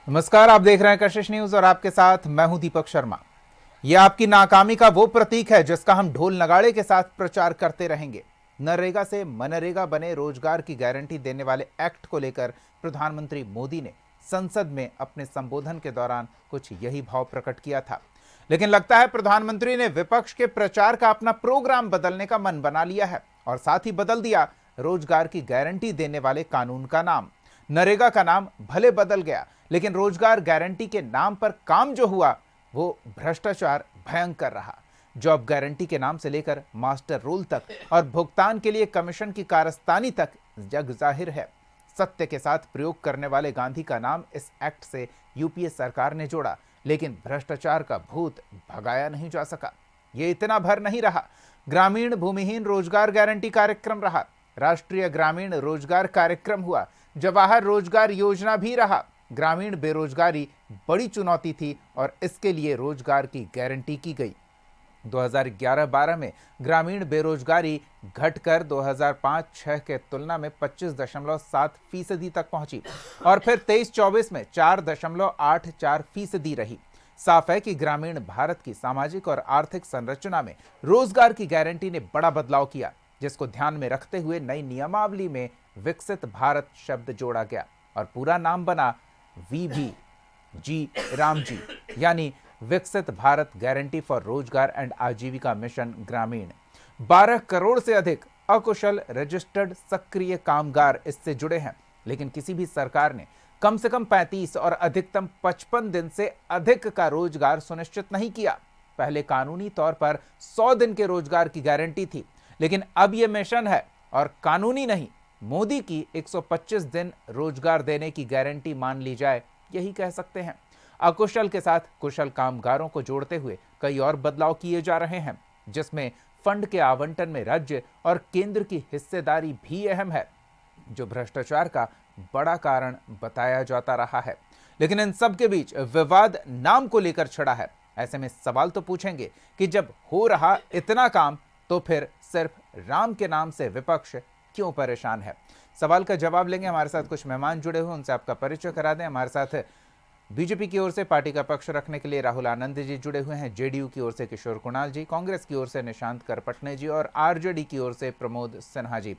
नमस्कार, आप देख रहे हैं कशिश न्यूज और आपके साथ मैं हूं दीपक शर्मा। यह आपकी नाकामी का वो प्रतीक है जिसका हम ढोल नगाड़े के साथ प्रचार करते रहेंगे। नरेगा से मनरेगा बने रोजगार की गारंटी देने वाले एक्ट को लेकर प्रधानमंत्री मोदी ने संसद में अपने संबोधन के दौरान कुछ यही भाव प्रकट किया था। लेकिन लगता है प्रधानमंत्री ने विपक्ष के प्रचार का अपना प्रोग्राम बदलने का मन बना लिया है और साथ ही बदल दिया रोजगार की गारंटी देने वाले कानून का नाम। नरेगा का नाम भले बदल गया, लेकिन रोजगार गारंटी के नाम पर काम जो हुआ वो भ्रष्टाचार भयंकर रहा। जॉब गारंटी के नाम से लेकर मास्टर रोल तक और भुगतान के लिए कमीशन की कारस्तानी तक जग जाहिर है। सत्य के साथ प्रयोग करने वाले गांधी का नाम इस एक्ट से यूपीए सरकार ने जोड़ा, लेकिन भ्रष्टाचार का भूत भगाया नहीं जा सका। ये इतना भर नहीं रहा। ग्रामीण भूमिहीन रोजगार गारंटी कार्यक्रम रहा, राष्ट्रीय ग्रामीण रोजगार कार्यक्रम हुआ, जवाहर रोजगार योजना भी रहा। ग्रामीण बेरोजगारी बड़ी चुनौती थी और इसके लिए रोजगार की गारंटी की गई। 2011-12 में ग्रामीण बेरोजगारी घटकर 2005-06 के तुलना में 25.7% तक पहुंची और फिर 23-24 में 4.84% रही। साफ है कि ग्रामीण भारत की सामाजिक और आर्थिक संरचना में रोजगार की गारंटी ने बड़ा बदलाव किया, जिसको ध्यान में रखते हुए नई नियमावली में विकसित भारत शब्द जोड़ा गया और पूरा नाम बना वीबी जी राम जी, यानी विकसित भारत गारंटी फॉर रोजगार एंड आजीविका मिशन ग्रामीण। 12 करोड़ से अधिक अकुशल रजिस्टर्ड सक्रिय कामगार इससे जुड़े हैं, लेकिन किसी भी सरकार ने कम से कम 35 और अधिकतम 55 दिन से अधिक का रोजगार सुनिश्चित नहीं किया। पहले कानूनी तौर पर 100 दिन के रोजगार की गारंटी थी, लेकिन अब यह मिशन है और कानूनी नहीं। मोदी की 125 दिन रोजगार देने की गारंटी मान ली जाए, यही कह सकते हैं। अकुशल के साथ कुशल कामगारों को जोड़ते हुए कई और बदलाव किए जा रहे हैं, जिसमें फंड के आवंटन में राज्य और केंद्र की हिस्सेदारी भी अहम है, जो भ्रष्टाचार का बड़ा कारण बताया जाता रहा है। लेकिन इन सब के बीच विवाद नाम को लेकर छिड़ा है। ऐसे में सवाल तो पूछेंगे कि जब हो रहा इतना काम तो फिर सिर्फ राम के नाम से विपक्ष क्यों परेशान है। सवाल का जवाब लेंगे। हमारे साथ कुछ मेहमान जुड़े हुए, उनसे आपका परिचय करा दें। हमारे साथ बीजेपी की ओर से पार्टी का पक्ष रखने के लिए राहुल आनंद जी जुड़े हुए हैं, जेडीयू की ओर से किशोर कुणाल जी, कांग्रेस की ओर से निशांत करपटने जी और आरजेडी की ओर से प्रमोद सिन्हा जी।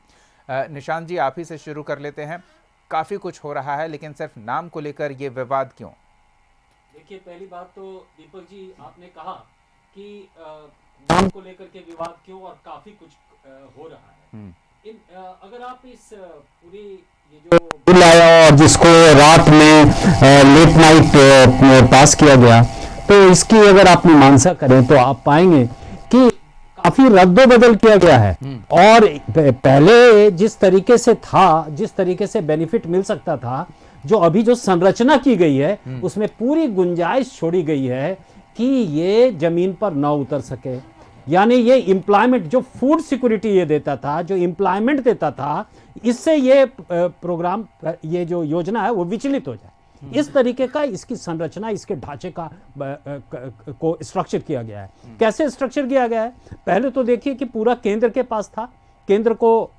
निशांत जी, आप ही से शुरू कर लेते हैं। काफी कुछ हो रहा है, लेकिन सिर्फ नाम को लेकर ये विवाद क्यों? देखिए, पहली बात तो दीपक जी, आपने कहा कि नाम को लेकर के विवाद क्यों और काफी कुछ हो रहा है। अगर आप इस पूरी ये जो बिल आया और जिसको रात में लेट नाइट पास किया गया, तो इसकी अगर आप मीमांसा करें तो आप पाएंगे कि काफी रद्दो बदल किया गया है। और पहले जिस तरीके से था, जिस तरीके से बेनिफिट मिल सकता था, जो अभी जो संरचना की गई है उसमें पूरी गुंजाइश छोड़ी गई है कि ये जमीन पर न उतर सके। यानी ये एम्प्लॉयमेंट, जो फूड सिक्योरिटी ये देता था, जो एम्प्लॉयमेंट देता था, इससे ये प्रोग्राम, ये जो योजना है वो विचलित हो जाए। इस तरीके का इसकी संरचना, इसके ढांचे का को स्ट्रक्चर किया गया है। कैसे स्ट्रक्चर किया गया है? पहले तो देखिए कि पूरा केंद्र के पास था, केंद्र को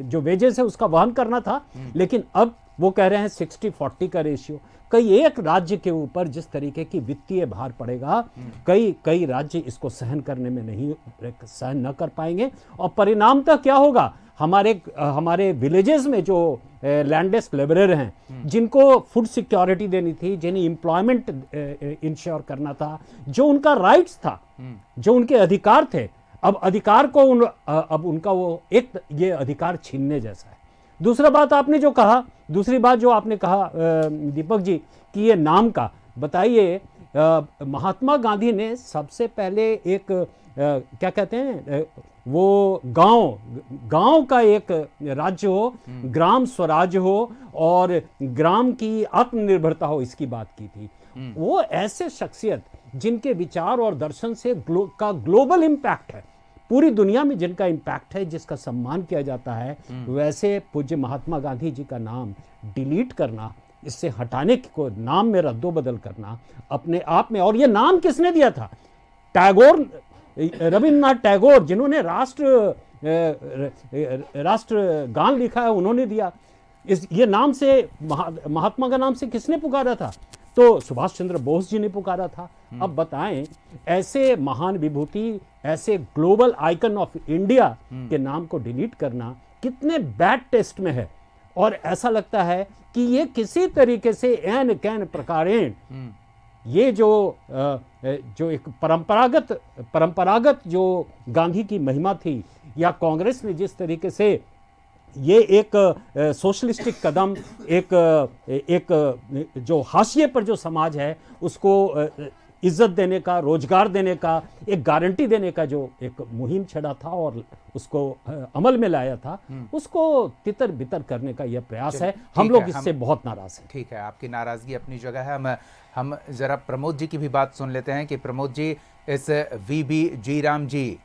जो वेजेस है उसका वहन करना था, लेकिन अब वो कह रहे हैं 60-40 का रेशियो। कई एक राज्य के ऊपर जिस तरीके की वित्तीय भार पड़ेगा, कई राज्य इसको सहन करने में नहीं, सहन न कर पाएंगे और परिणामतः क्या होगा? हमारे विलेजेस में जो लैंडलेस लेबरर हैं, जिनको फूड सिक्योरिटी देनी थी, जिन्हें एम्प्लॉयमेंट इंश्योर करना था, जो उनका राइट्स था, जो उनके अधिकार थे, अब अधिकार को अब उनका वो एक ये अधिकार छीनने जैसा है। दूसरी बात जो आपने कहा दीपक जी, कि ये नाम का बताइए। महात्मा गांधी ने सबसे पहले एक क्या कहते हैं, वो गांव का एक राज्य हो, ग्राम स्वराज हो और ग्राम की आत्मनिर्भरता हो, इसकी बात की थी। वो ऐसे शख्सियत जिनके विचार और दर्शन से ग्लोबल इम्पैक्ट है, पूरी दुनिया में जिनका इम्पैक्ट है, जिसका सम्मान किया जाता है, वैसे पूज्य महात्मा गांधी जी का नाम डिलीट करना, इससे हटाने को, नाम में रद्दो बदल करना अपने आप में। और ये नाम किसने दिया था? टैगोर, रविन्द्रनाथ टैगोर, जिन्होंने राष्ट्रगान लिखा है, उन्होंने दिया। ये नाम से महात्मा का नाम से किसने पुकारा था? तो सुभाष चंद्र बोस जी ने पुकारा था। अब बताएं, ऐसे महान विभूति, ऐसे ग्लोबल आइकन ऑफ इंडिया के नाम को डिलीट करना कितने बैड टेस्ट में है। और ऐसा लगता है कि ये किसी तरीके से एन कैन प्रकारेण ये जो एक परंपरागत जो गांधी की महिमा थी, या कांग्रेस ने जिस तरीके से ये एक सोशलिस्टिक कदम, एक जो हाशिए पर जो समाज है उसको इज्जत देने का, रोजगार देने का, एक गारंटी देने का जो एक मुहिम छेड़ा था और उसको अमल में लाया था, उसको तितर बितर करने का यह प्रयास है। हम लोग इससे बहुत नाराज हैं। ठीक है, आपकी नाराजगी अपनी जगह है। हम जरा प्रमोद जी की भी बात सुन लेते हैं कि प्रमोद जी, इस वीबी जी राम जी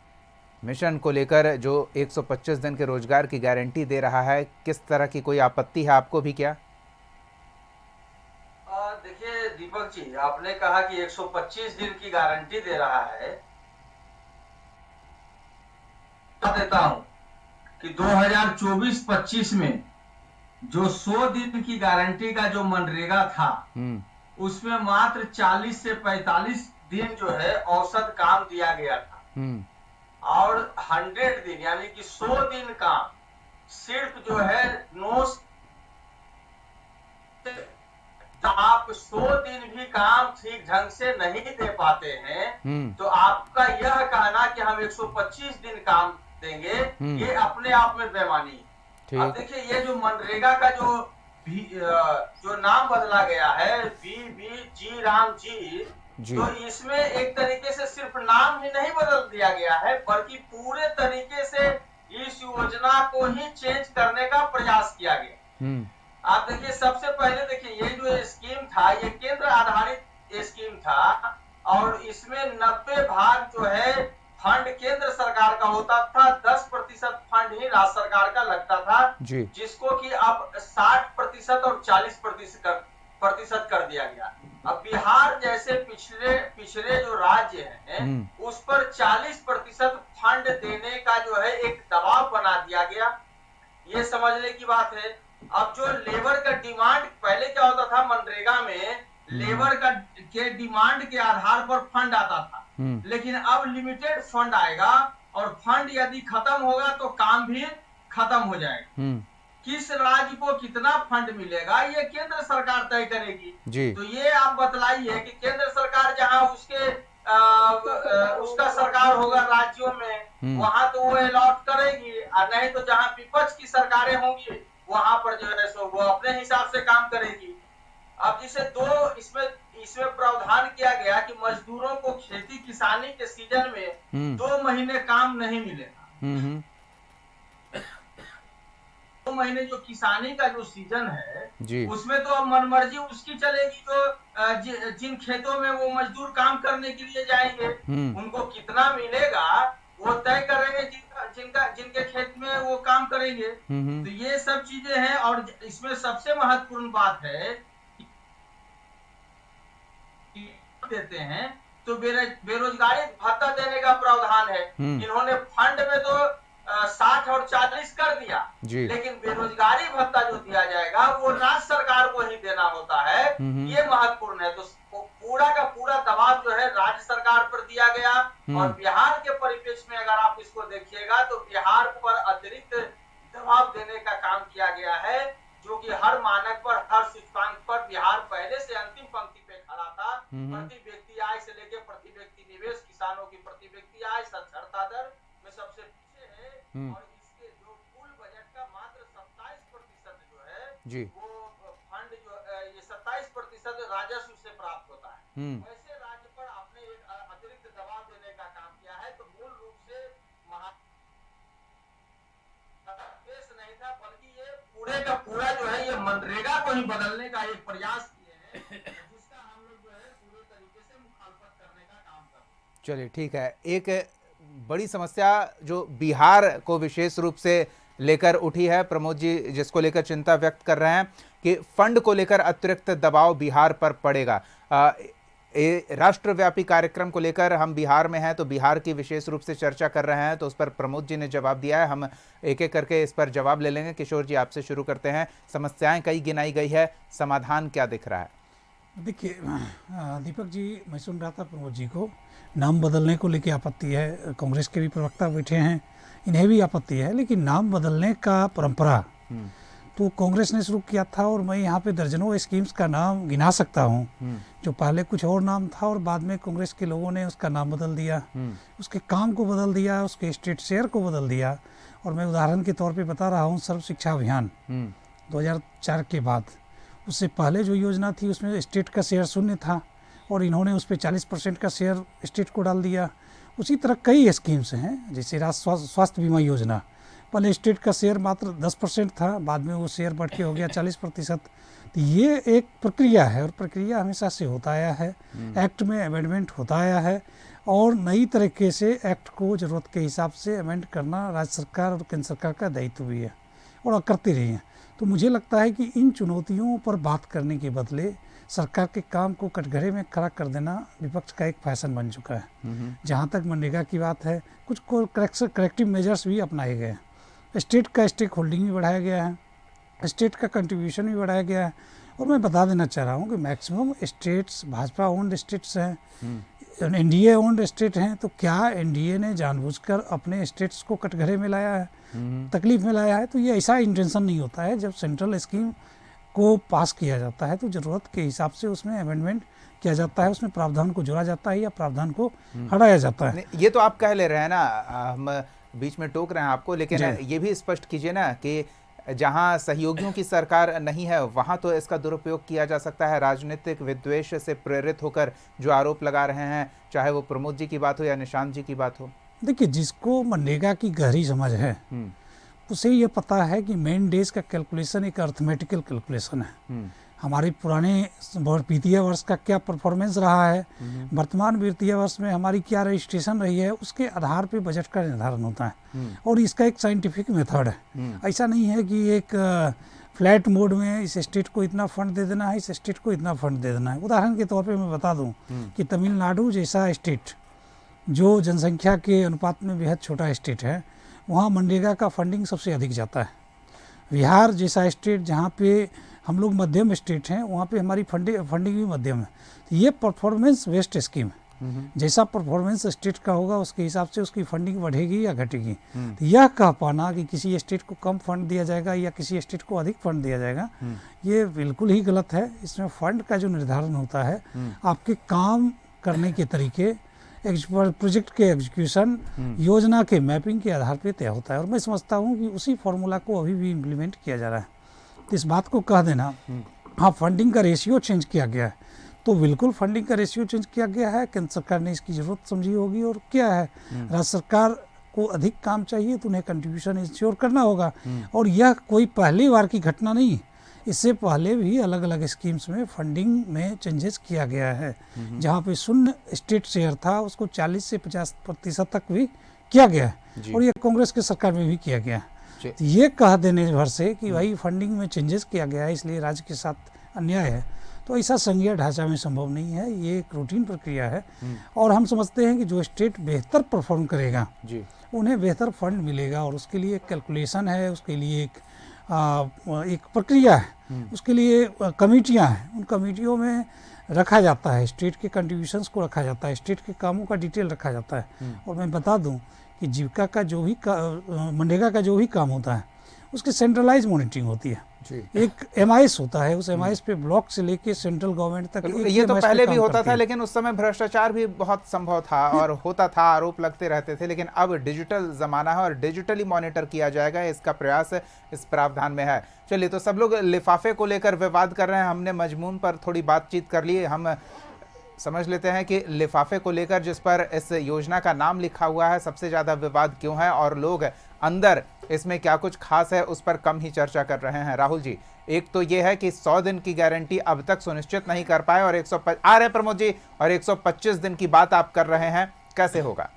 मिशन को लेकर जो 125 दिन के रोजगार की गारंटी दे रहा है, किस तरह की कोई आपत्ति है आपको भी क्या? देखिए दीपक जी, आपने कहा कि 125 दिन की गारंटी दे रहा है। देता हूं कि 2024-25 में जो 100 दिन की गारंटी का जो मनरेगा था, उसमें मात्र 40 से 45 दिन जो है औसत काम दिया गया था, और 100 दिन यानी कि 100 दिन काम सिर्फ जो है आप 100 दिन भी काम ठीक ढंग से नहीं दे पाते हैं, तो आपका यह कहना कि हम 125 दिन काम देंगे, ये अपने आप में बेईमानी है। अब देखिए, ये जो मनरेगा का जो नाम बदला गया है, वीबी जी राम जी, तो इसमें एक तरीके से सिर्फ नाम ही नहीं बदल दिया गया है, बल्कि पूरे तरीके से इस योजना को ही चेंज करने का प्रयास किया गया। आप देखिए, सबसे पहले देखिए, ये जो स्कीम था, ये केंद्र आधारित स्कीम था, और इसमें 90 भाग जो है फंड केंद्र सरकार का होता था, 10% फंड ही राज्य सरकार का लगता था, जिसको कि अब 60% और 40% कर दिया गया। अब बिहार जैसे पिछड़े जो राज्य हैं, उस पर 40% फंड देने का जो है एक दबाव बना दिया गया। ये समझने की बात है। अब जो लेबर का डिमांड, पहले क्या होता था मनरेगा में, लेबर के डिमांड के आधार पर फंड आता था, लेकिन अब लिमिटेड फंड आएगा, और फंड यदि खत्म होगा तो काम भी खत्म हो जाएगा। किस राज्य को कितना फंड मिलेगा ये केंद्र सरकार तय करेगी। तो ये आप बतलाइए कि केंद्र सरकार जहां उसका सरकार होगा राज्यों में, वहां तो वो अलॉट करेगी, और नहीं तो जहां विपक्ष की सरकारें होंगी वहां पर जो है सो वो अपने हिसाब से काम करेगी। अब जिसे इसमें प्रावधान किया गया कि मजदूरों को खेती किसानी के सीजन में 2 महीने काम नहीं मिलेगा। 2 महीने जो किसानी का जो सीजन है, उसमें तो अब मनमर्जी उसकी चलेगी, जो जिन खेतों में वो मजदूर काम करने के लिए जाएंगे, उनको कितना मिलेगा वो तय करेंगे, जिनके खेत में वो काम करेंगे। तो ये सब चीजें हैं, और इसमें सबसे महत्वपूर्ण बात है देते हैं तो बेरोजगारी भत्ता देने का प्रावधान है। इन्होंने फंड में तो 60 और 40 कर दिया, लेकिन बेरोजगारी भत्ता जो दिया जाएगा वो राज्य सरकार को ही देना होता है। ये महत्वपूर्ण है। तो पूरा का पूरा दबाव जो है राज्य सरकार पर दिया गया, और बिहार के परिप्रेक्ष्य में अगर आप इसको देखिएगा तो बिहार पर अतिरिक्त दबाव देने का काम किया गया है, जो कि हर मानक पर, हर सूचकांक पर बिहार पहले से अंतिम पंक्ति पे खड़ा था। प्रति व्यक्ति आय से लेकर प्रति व्यक्ति निवेश, किसानों की प्रति व्यक्ति आय, साक्षरता दर में सबसे पीछे है, और इसके जो कुल बजट का मात्र 27% जो है वो फंड जो ये 27% राजस्व से प्राप्त होता है। वैसे राज्य पर आपने एक अतिरिक्त दबाव देने का काम किया है। तो मूल रूप से नहीं था, बल्कि ये पूरे का पूरा जो है ये मनरेगा को ही बदलने का एक प्रयास किए हैं, जिसका हम लोग जो है पूरे तरीके से मुखालफत करने का काम कर रहे हैं। चलिए ठीक है। एक बड़ी समस्या जो बिहार को विशेष रूप से लेकर उठी है, प्रमोद जी जिसको लेकर चिंता व्यक्त कर रहे हैं कि फंड को लेकर अतिरिक्त दबाव बिहार पर पड़ेगा। राष्ट्रव्यापी कार्यक्रम को लेकर हम बिहार में हैं तो बिहार की विशेष रूप से चर्चा कर रहे हैं, तो उस पर प्रमोद जी ने जवाब दिया है। हम एक एक करके इस पर जवाब ले लेंगे। किशोर जी, आपसे शुरू करते हैं। समस्याएं कई गिनाई गई है, समाधान क्या दिख रहा है? देखिए दीपक जी, मैं सुन रहा था प्रमोद जी को नाम बदलने को लेकर आपत्ति है। कांग्रेस के भी प्रवक्ता बैठे हैं, इन्हें भी आपत्ति है, लेकिन नाम बदलने का परंपरा तो कांग्रेस ने शुरू किया था और मैं यहाँ पे दर्जनों स्कीम्स का नाम गिना सकता हूँ जो पहले कुछ और नाम था और बाद में कांग्रेस के लोगों ने उसका नाम बदल दिया, उसके काम को बदल दिया, उसके स्टेट शेयर को बदल दिया। और मैं उदाहरण के तौर पे बता रहा हूँ, सर्व शिक्षा अभियान 2004 के बाद, उससे पहले जो योजना थी उसमें स्टेट का शेयर 0 था और इन्होंने उस पर 40% का शेयर स्टेट को डाल दिया। उसी तरह कई स्कीम्स हैं, जैसे राष्ट्रीय स्वास्थ्य बीमा योजना, पहले स्टेट का शेयर मात्र 10% था, बाद में वो शेयर बढ़ के हो गया 40%। तो ये एक प्रक्रिया है और प्रक्रिया हमेशा से होता आया है। एक्ट में अमेंडमेंट होता आया है और नई तरीके से एक्ट को ज़रूरत के हिसाब से अमेंड करना राज्य सरकार और केंद्र सरकार का दायित्व भी है और करती रही है। तो मुझे लगता है कि इन चुनौतियों पर बात करने के बदले सरकार के काम को कटघरे में खड़ा कर देना विपक्ष का एक फैशन बन चुका है। जहाँ तक मनरेगा की बात है, कुछ को करेक्टिव मेजर्स भी अपनाए गए हैं। स्टेट का स्टेक होल्डिंग भी बढ़ाया गया है, स्टेट का कंट्रीब्यूशन भी बढ़ाया गया है। और मैं बता देना चाह रहा हूँ कि maximum states Bhajpa owned states हैं, एनडीए ओन्ड स्टेट हैं। तो क्या एनडीए ने जानबूझकर अपने स्टेट्स को कटघरे में लाया है, तकलीफ में लाया है? तो ये ऐसा इंटेंशन नहीं होता है। जब सेंट्रल स्कीम को पास किया जाता है तो ज़रूरत के हिसाब से उसमें अमेंडमेंट किया जाता है, उसमें प्रावधान को जोड़ा जाता है या प्रावधान को हटाया जाता है। ये तो आप कह ले रहे हैं ना, हम बीच में टोक रहे हैं आपको, लेकिन ये भी स्पष्ट कीजिए ना कि जहां सहयोगियों की सरकार नहीं है वहां तो इसका दुरुपयोग किया जा सकता है। राजनीतिक विद्वेष से प्रेरित होकर जो आरोप लगा रहे हैं, चाहे वो प्रमोद जी की बात हो या निशांत जी की बात हो। देखिए, जिसको मनरेगा की गहरी समझ है उसे ये पता है कि मेन डेज का कैलकुलेशन एक अर्थमेटिकल कैलकुलेशन है। हमारे पुराने वित्तीय वर्ष का क्या परफॉर्मेंस रहा है, वर्तमान वित्तीय वर्ष में हमारी क्या रजिस्ट्रेशन रही है, उसके आधार पे बजट का निर्धारण होता है। और इसका एक साइंटिफिक मेथड है। ऐसा नहीं है कि एक फ्लैट मोड में इस स्टेट को इतना फंड दे देना है, इस स्टेट को इतना फंड दे देना है। उदाहरण के तौर पे मैं बता दूं कि तमिलनाडु जैसा स्टेट जो जनसंख्या के अनुपात में बेहद छोटा स्टेट है, वहाँ मनरेगा का फंडिंग सबसे अधिक जाता है। बिहार जैसा स्टेट जहाँ पे हम लोग मध्यम स्टेट हैं, वहाँ पे हमारी फंडिंग भी मध्यम है। तो ये परफॉर्मेंस बेस्ड स्कीम है। जैसा परफॉर्मेंस स्टेट का होगा उसके हिसाब से उसकी फंडिंग बढ़ेगी या घटेगी। तो यह कह पाना कि किसी स्टेट को कम फंड दिया जाएगा या किसी स्टेट को अधिक फंड दिया जाएगा, ये बिल्कुल ही गलत है। इसमें फंड का जो निर्धारण होता है आपके काम करने के तरीके, प्रोजेक्ट के एग्जीक्यूशन, योजना के मैपिंग के आधार पर तय होता है। और मैं समझता हूँ कि उसी फॉर्मूला को अभी भी इम्प्लीमेंट किया जा रहा है। तो इस बात को कह देना, हाँ फंडिंग का रेशियो चेंज किया गया है, तो बिल्कुल फंडिंग का रेशियो चेंज किया गया है। केंद्र सरकार ने इसकी ज़रूरत समझी होगी। और क्या है, राज्य सरकार को अधिक काम चाहिए तो उन्हें कंट्रीब्यूशन इंश्योर करना होगा। और यह कोई पहली बार की घटना नहीं, इससे पहले भी अलग अलग स्कीम्स में फंडिंग में चेंजेस किया गया है। जहाँ पे 0 स्टेट शेयर था उसको 40 से 50% तक भी किया गया है। और ये कांग्रेस की सरकार में भी किया गया है। तो ये कह देने भर से कि भाई फंडिंग में चेंजेस किया गया है इसलिए राज्य के साथ अन्याय है, तो ऐसा संघीय ढांचा में संभव नहीं है। ये एक रूटीन प्रक्रिया है। और हम समझते हैं कि जो स्टेट बेहतर परफॉर्म करेगा उन्हें बेहतर फंड मिलेगा। और उसके लिए एक कैलकुलेशन है, उसके लिए एक प्रक्रिया है, उसके लिए कमेटियां हैं। उन कमेटियों में रखा जाता है स्टेट के कंट्रीब्यूशंस को रखा जाता है, स्टेट के कामों का डिटेल रखा जाता है। और मैं बता दूं कि जीविका का जो भी मनरेगा का जो भी काम होता है उसकी सेंट्रलाइज मॉनिटरिंग होती है। एक MIS होता है, उस MIS पे ब्लॉक से लेके सेंट्रल गवर्नमेंट तक। ये तो पहले भी होता था, लेकिन उस समय भ्रष्टाचार भी बहुत संभव था और होता था, आरोप लगते रहते थे। लेकिन अब डिजिटल जमाना है और डिजिटली मॉनिटर किया जाएगा, इसका प्रयास इस प्रावधान में है। चलिए, तो सब लोग लिफाफे को लेकर विवाद कर रहे हैं, हमने मजमून पर थोड़ी बातचीत कर ली। हम समझ लेते हैं कि लिफाफे को लेकर जिस पर इस योजना का नाम लिखा हुआ है सबसे ज़्यादा विवाद क्यों है और लोग अंदर इसमें क्या कुछ खास है उस पर कम ही चर्चा कर रहे हैं। राहुल जी, एक तो ये है कि 100 दिन की गारंटी अब तक सुनिश्चित नहीं कर पाए और 125 आ रहे प्रमोद जी, और 125 दिन की बात आप कर रहे हैं, कैसे होगा?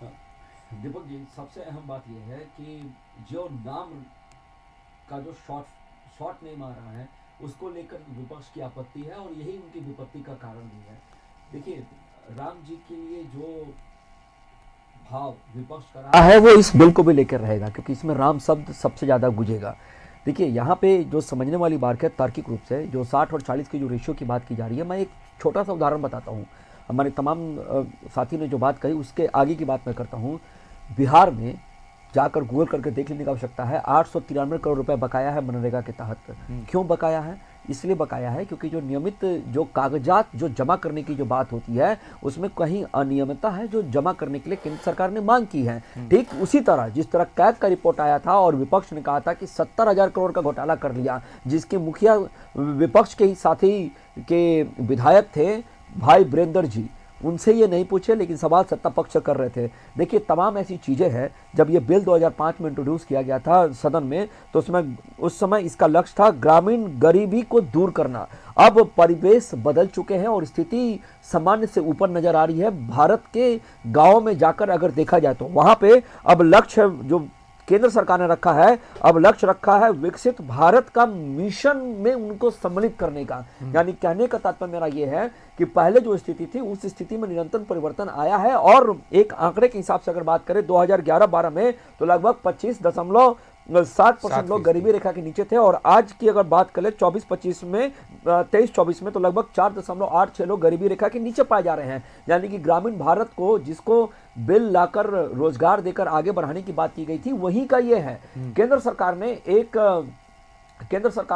दीपक जी, सबसे अहम बात यह है कि जो नाम का जो शॉर्ट नेम आ रहा है उसको लेकर विपक्ष की आपत्ति है और यही उनकी विपत्ति का कारण भी है। देखिए, राम जी के लिए जो भाव विपक्ष कर रहा है वो इस बिल को भी लेकर रहेगा, क्योंकि इसमें राम शब्द सबसे ज़्यादा गुजेगा। देखिए, यहाँ पे जो समझने वाली बात है तार्किक रूप से, जो 60 और 40 की जो रेशियो की बात की जा रही है, मैं एक छोटा सा उदाहरण बताता हूँ। हमारे तमाम साथी ने जो बात कही उसके आगे की बात मैं करता हूँ। बिहार में जाकर गूगल करके देख लेने की आवश्यकता है, 893 करोड़ रुपए बकाया है मनरेगा के तहत। क्यों बकाया है? इसलिए बकाया है क्योंकि जो नियमित जो कागजात जो जमा करने की जो बात होती है उसमें कहीं अनियमितता है जो जमा करने के लिए केंद्र सरकार ने मांग की है। ठीक उसी तरह जिस तरह कैग का रिपोर्ट आया था और विपक्ष ने कहा था कि 70,000 करोड़ का घोटाला कर लिया, जिसके मुखिया विपक्ष के ही साथी के विधायक थे भाई वीरेंद्र जी, उनसे ये नहीं पूछे लेकिन सवाल सत्ता पक्ष कर रहे थे। देखिए, तमाम ऐसी चीज़ें हैं। जब ये बिल 2005 में इंट्रोड्यूस किया गया था सदन में, तो उस समय इसका लक्ष्य था ग्रामीण गरीबी को दूर करना। अब परिवेश बदल चुके हैं और स्थिति सामान्य से ऊपर नजर आ रही है। भारत के गाँव में जाकर अगर देखा जाए तो वहाँ पे अब लक्ष्य जो केंद्र सरकार ने रखा है, अब लक्ष्य रखा है विकसित भारत का मिशन में उनको सम्मिलित करने का। यानी कहने का तात्पर्य मेरा यह है कि पहले जो स्थिति थी उस स्थिति में निरंतर परिवर्तन आया है। और एक आंकड़े के हिसाब से अगर बात करें 2011-12 में तो लगभग 25.7% लोग गरीबी रेखा के नीचे थे, और आज की अगर बात करें 23-24 में तो लगभग 4.86 लोग गरीबी रेखा के नीचे पाए जा रहे हैं। यानी कि ग्रामीण भारत को जिसको बिल लाकर रोजगार देकर आगे बढ़ाने की बात की गई थी वही का ये है। केंद्र सरकार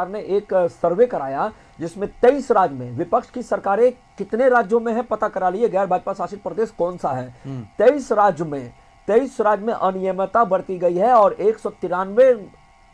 ने एक सर्वे कराया जिसमें 23 राज्य में, विपक्ष की सरकारें कितने राज्यों में है पता करा लिए, गैर भाजपा शासित प्रदेश कौन सा है। 23 राज्य में अनियमितता बरती गई है और 193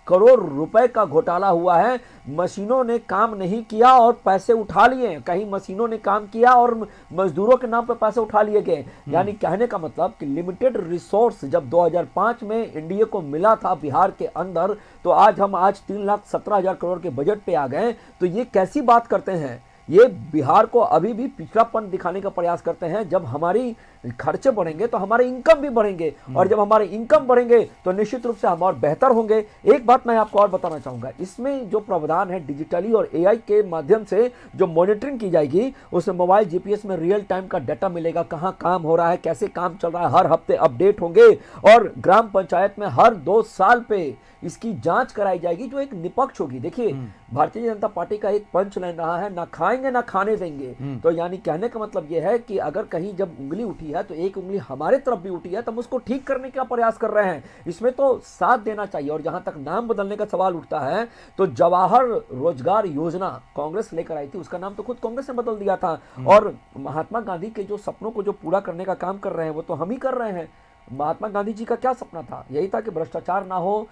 करोड़ रुपए का घोटाला हुआ है। मशीनों ने काम नहीं किया और पैसे उठा लिए, कहीं मशीनों ने काम किया और मजदूरों के नाम पर पैसे उठा लिए गए। यानी कहने का मतलब कि लिमिटेड रिसोर्स जब 2005 में एनडीए को मिला था बिहार के अंदर, तो आज 3,17,000 करोड़ के बजट पे आ गए। तो ये कैसी बात करते हैं? ये बिहार को अभी भी पिछड़ापन दिखाने का प्रयास करते हैं। जब हमारी खर्चे बढ़ेंगे तो हमारे इनकम भी बढ़ेंगे, और जब हमारे इनकम बढ़ेंगे तो निश्चित रूप से हम और बेहतर होंगे। एक बात मैं आपको और बताना चाहूंगा, इसमें जो प्रावधान है डिजिटली और एआई के माध्यम से जो मॉनिटरिंग की जाएगी, उसमें मोबाइल जीपीएस में रियल टाइम का डाटा मिलेगा, कहां काम हो रहा है, कैसे काम चल रहा है, हर हफ्ते अपडेट होंगे। और ग्राम पंचायत में हर 2 साल पे इसकी जांच कराई जाएगी जो एक निष्पक्ष होगी। देखिए, भारतीय जनता पार्टी का एक पंच लाइन रहा है, ना खाएंगे ना खाने देंगे। तो यानी कहने का मतलब यह है कि अगर कहीं जब उंगली उठी है तो एक उंगली हमारे तरफ भी उठी है, तो हम उसको ठीक करने का प्रयास कर रहे हैं। इसमें तो साथ देना चाहिए। और जहां तक नाम बदलने का सवाल उठता है तो जवाहर रोजगार योजना कांग्रेस लेकर आई थी, उसका नाम तो खुद कांग्रेस ने बदल दिया था। और महात्मा गांधी के जो सपनों को जो पूरा करने का काम कर रहे हैं वो तो हम ही कर रहे हैं। महात्मा गांधी जी का क्या सपना था? यही था कि भ्रष्टाचार ना हो,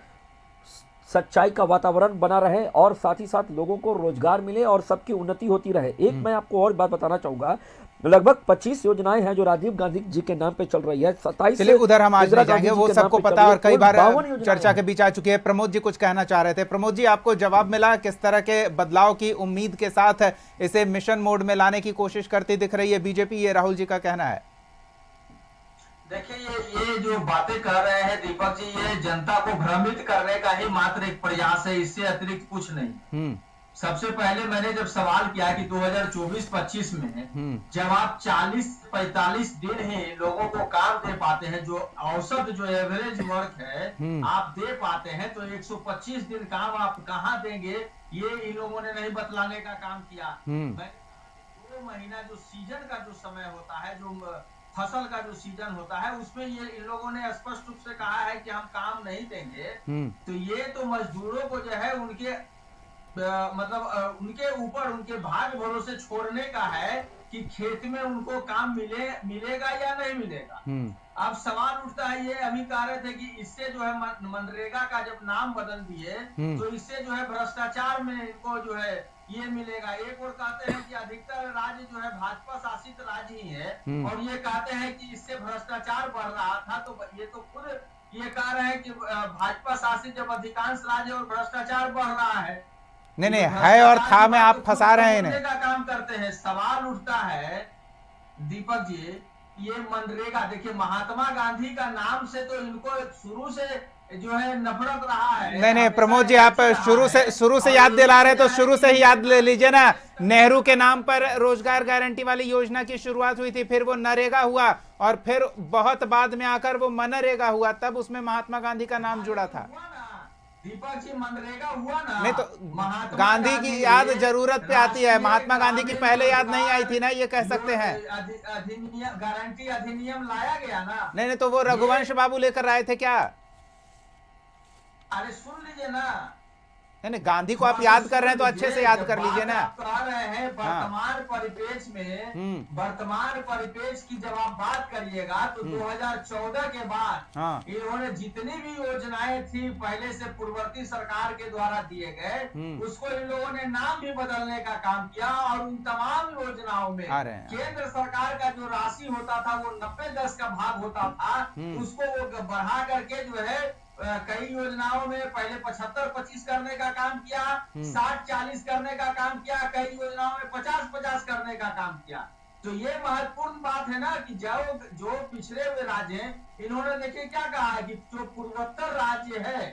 सच्चाई का वातावरण बना रहे और साथ ही साथ लोगों को रोजगार मिले और सबकी उन्नति होती रहे। एक मैं आपको और बात बताना चाहूंगा, लगभग 25 योजनाएं हैं जो राजीव गांधी जी के नाम पे चल रही है। 27 चलिए उधर हम आज नहीं जाएंगे, वो सबको पता और कई बार चर्चा के बीच आ चुकी है। प्रमोद जी कुछ कहना चाह रहे थे। प्रमोद जी, आपको जवाब मिला? किस तरह के बदलाव की उम्मीद के साथ इसे मिशन मोड में लाने की कोशिश करती दिख रही है बीजेपी, ये राहुल जी का कहना है। देखिए, ये जो बातें कर रहे हैं दीपक जी, ये जनता को भ्रमित करने का ही मात्र एक प्रयास है, इससे अतिरिक्त कुछ नहीं। सबसे पहले मैंने जब सवाल किया कि 2024-25 में जब आप 40-45 दिन ही लोगों को काम दे पाते हैं, जो औसत जो एवरेज वर्क है आप दे पाते हैं, तो 125 दिन काम आप कहाँ देंगे, ये इन लोगों ने नहीं बतलाने का काम किया। 2 महीना जो सीजन का जो समय होता है, जो फसल का जो सीजन होता है, उसमें ये इन लोगों ने स्पष्ट रूप से कहा है कि हम काम नहीं देंगे। तो ये तो मजदूरों को जो है उनके मतलब उनके ऊपर उनके भाग्य भरोसे छोड़ने का है कि खेत में उनको काम मिलेगा या नहीं मिलेगा। अब सवाल उठता है, ये अभी कह रहे थे कि इससे जो है मनरेगा का जब नाम बदल दिए तो इससे जो है भ्रष्टाचार में इनको जो है ये मिलेगा। एक और कहते हैं कि अधिकतर राज्य जो है भाजपा शासित राज्य ही है, और ये कहते हैं कि इससे भ्रष्टाचार बढ़ रहा था। तो ये तो खुद ये कह रहे हैं कि भाजपा शासित जब अधिकांश राज्य और भ्रष्टाचार बढ़ रहा है। नहीं है और था में आप फंसा रहे हैं इन्हें। का काम करते हैं। सवाल उठता है दीपक जी, ये मनरेगा देखिए, महात्मा गांधी का नाम से तो इनको शुरू से जो है नफरत रहा है। नहीं प्रमोद जी, आप शुरू से याद दिला रहे तो शुरू से ही याद ले लीजिए ना। नेहरू के नाम पर रोजगार गारंटी वाली योजना की शुरुआत हुई थी, फिर वो नरेगा हुआ और फिर बहुत बाद में आकर वो मनरेगा हुआ, तब उसमें महात्मा गांधी का नाम जुड़ा था। दीपक जी, मनरेगा हुआ ना, नहीं तो गांधी की याद जरूरत पे आती है, महात्मा गांधी की पहले याद नहीं आई थी ना, ये कह सकते हैं। गारंटी अधिनियम लाया गया ना। नहीं तो वो रघुवंश बाबू लेकर आए थे क्या? अरे सुन लीजिए ना, नहीं गांधी को आप याद कर रहे हैं तो अच्छे से याद कर लीजिए ना। आप कह रहे हैं वर्तमान परिपेक्ष में, वर्तमान परिपेक्ष की जब आप बात करिएगा तो 2014 के बाद इन्होंने जितनी भी योजनाएं थी पहले से पूर्ववर्ती सरकार के द्वारा दिए गए, उसको इन लोगों ने नाम भी बदलने का काम किया और उन तमाम योजनाओं में केंद्र सरकार का जो राशि होता था वो 90-10 का भाग होता था, उसको वो बढ़ा करके जो है कई योजनाओं में पहले 75-25 करने का काम किया, 60-40 करने का काम किया, कई योजनाओं में 50-50 करने का काम किया। तो ये महत्वपूर्ण बात है ना कि जो पिछड़े हुए राज्य हैं, इन्होंने देखिए क्या कहा है कि जो पूर्वोत्तर राज्य है,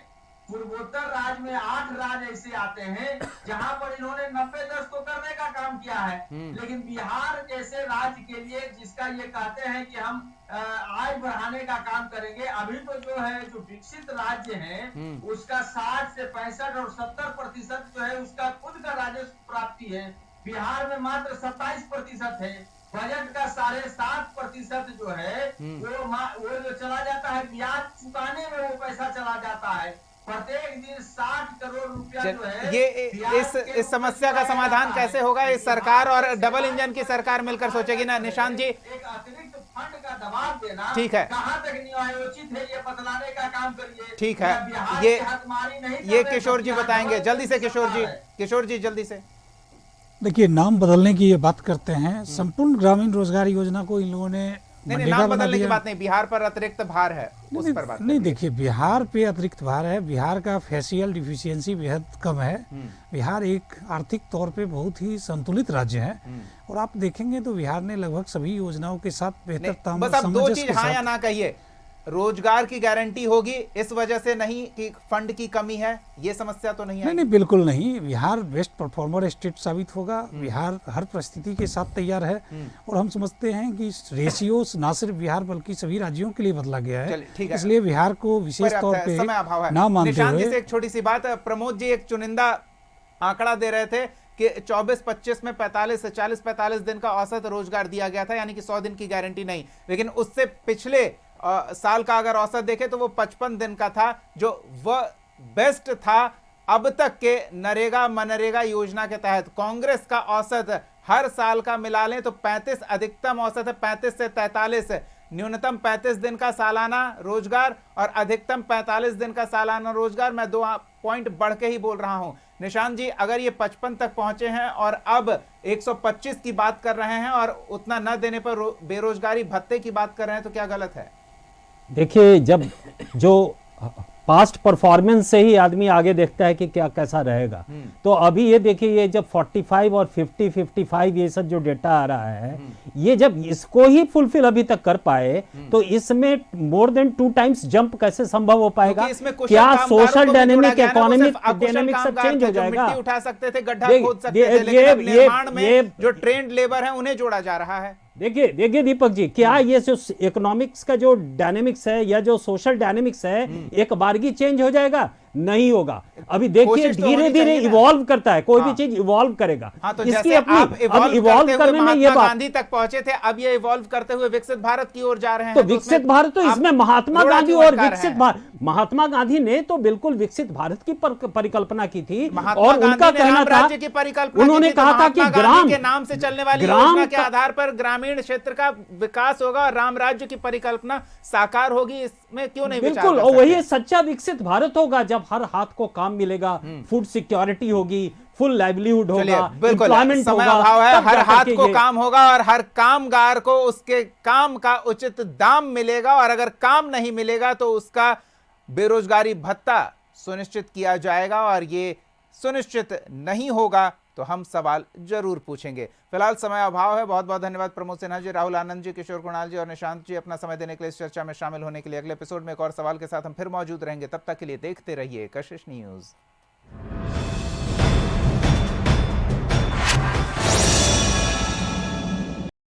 पूर्वोत्तर राज्य में 8 राज्य ऐसे आते हैं जहां पर इन्होंने 90-10 तो करने का काम किया है, लेकिन बिहार जैसे राज्य के लिए जिसका ये कहते हैं कि हम आय बढ़ाने का काम करेंगे, अभी तो जो है जो विकसित राज्य है उसका 60 से 65 और 70% जो है उसका खुद का राजस्व प्राप्ति है। बिहार में मात्र 27% है। बजट का 7.5% जो है वो जो चला जाता है ब्याज चुकाने में, वो पैसा चला जाता है। प्रत्येक दिन 60 करोड़ रुपया जो है ये इस समस्या का समाधान कैसे होगा? इस सरकार और डबल इंजन की सरकार मिलकर सोचेगी ना निशांत जी। एक अतिरिक्त फंड का दबाव देना, ठीक है, कहां तक न्यायोचित है ये बतलाने का काम करिए। ठीक है, ये किशोर जी बताएंगे जल्दी से। किशोर जी जल्दी से। देखिए, नाम बदलने की ये बात करते हैं, संपूर्ण ग्रामीण रोजगार योजना को इन लोगों ने नहीं, नाम बदलने की बात नहीं, बिहार पर अतिरिक्त भार है उस पर बात नहीं। देखिए, बिहार पे अतिरिक्त भार है, बिहार का फेशियल डिफिशियंसी बेहद कम है। बिहार एक आर्थिक तौर पे बहुत ही संतुलित राज्य है और आप देखेंगे तो बिहार ने लगभग सभी योजनाओं के साथ बेहतर तालमेल, बस आप दो चीज हाँ या ना कहिए। रोजगार की गारंटी होगी इस वजह से नहीं कि फंड की कमी है, ये समस्या तो नहीं है? नहीं, बिल्कुल नहीं। बिहार बेस्ट परफॉर्मर स्टेट साबित होगा। बिहार हर परिस्थिति के साथ तैयार है और हम समझते हैं कि रेशियो ना सिर्फ बिहार बल्कि सभी राज्यों के लिए बदला गया है, इसलिए बिहार को विशेष तौर पे ना मानते हुए। एक छोटी सी बात, प्रमोद जी एक चुनिंदा आंकड़ा दे रहे थे कि 24-25 में 40-45 दिन का औसत रोजगार दिया गया था, यानी कि 100 दिन की गारंटी नहीं, लेकिन उससे पिछले साल का अगर औसत देखें तो वो 55 दिन का था, जो वह बेस्ट था अब तक के नरेगा मनरेगा योजना के तहत। कांग्रेस का औसत हर साल का मिला लें तो 35, अधिकतम औसत है 35 से 43, न्यूनतम 35 दिन का सालाना रोजगार और अधिकतम 45 दिन का सालाना रोजगार। मैं 2 पॉइंट बढ़ के ही बोल रहा हूं निशांत जी। अगर ये 55 तक पहुंचे हैं और अब 125 की बात कर रहे हैं और उतना न देने पर बेरोजगारी भत्ते की बात कर रहे हैं, तो क्या गलत है? देखिए, जब जो पास्ट परफॉर्मेंस से ही आदमी आगे देखता है कि क्या कैसा रहेगा, तो अभी ये देखिए, ये जब 45 और 50-55 ये सब जो डेटा आ रहा है, ये जब इसको ही फुलफिल अभी तक कर पाए तो इसमें मोर देन 2 टाइम्स जंप कैसे संभव हो पाएगा? क्या सोशल डायनेमिक, इकोनॉमिक डायनेमिक सब चेंज हो जाएगा? उठा सकते थे, गड्ढा खोद सकते थे, लेकिन निर्माण में जो ट्रेंड लेबर है उन्हें जोड़ा जा रहा है। देखिए दीपक जी, क्या ये जो इकोनॉमिक्स का जो डायनेमिक्स है या जो सोशल डायनेमिक्स है एक बारगी चेंज हो जाएगा? नहीं होगा। अभी देखिए धीरे धीरे इवॉल्व करता है, कोई भी चीज इवॉल्व करेगा। तो इसकी अपनी इवॉल्व करने में ये गांधी तक पहुंचे थे, अब ये इवॉल्व करते हुए विकसित भारत की ओर जा रहे हैं। तो विकसित भारत, तो इसमें महात्मा गांधी और विकसित भारत, महात्मा गांधी ने तो बिल्कुल विकसित भारत की परिकल्पना की थी और उनका कहना था, उन्होंने कहा था कि ग्राम के नाम से चलने वाली योजना के आधार पर ग्रामीण क्षेत्र का विकास होगा और राम राज्य की परिकल्पना साकार होगी। इसमें क्यों नहीं विचार? बिल्कुल, और वही सच्चा विकसित भारत होगा जब हर हाथ को काम मिलेगा, फूड सिक्योरिटी होगी, फुल लाइवलीहुड होगा, एम्प्लॉयमेंट होगा, हर हाथ को काम होगा और हर कामगार को उसके काम का उचित दाम मिलेगा, और अगर काम नहीं मिलेगा तो उसका बेरोजगारी भत्ता सुनिश्चित किया जाएगा, और ये सुनिश्चित नहीं होगा तो हम सवाल जरूर पूछेंगे। फिलहाल समय अभाव है। बहुत बहुत धन्यवाद प्रमोद सिन्हा जी, राहुल आनंद जी, किशोर कुणाल जी और निशांत जी अपना समय देने के लिए, इस चर्चा में शामिल होने के लिए। अगले एपिसोड में एक और सवाल के साथ हम फिर मौजूद रहेंगे। तब तक के लिए देखते रहिए कशिश न्यूज।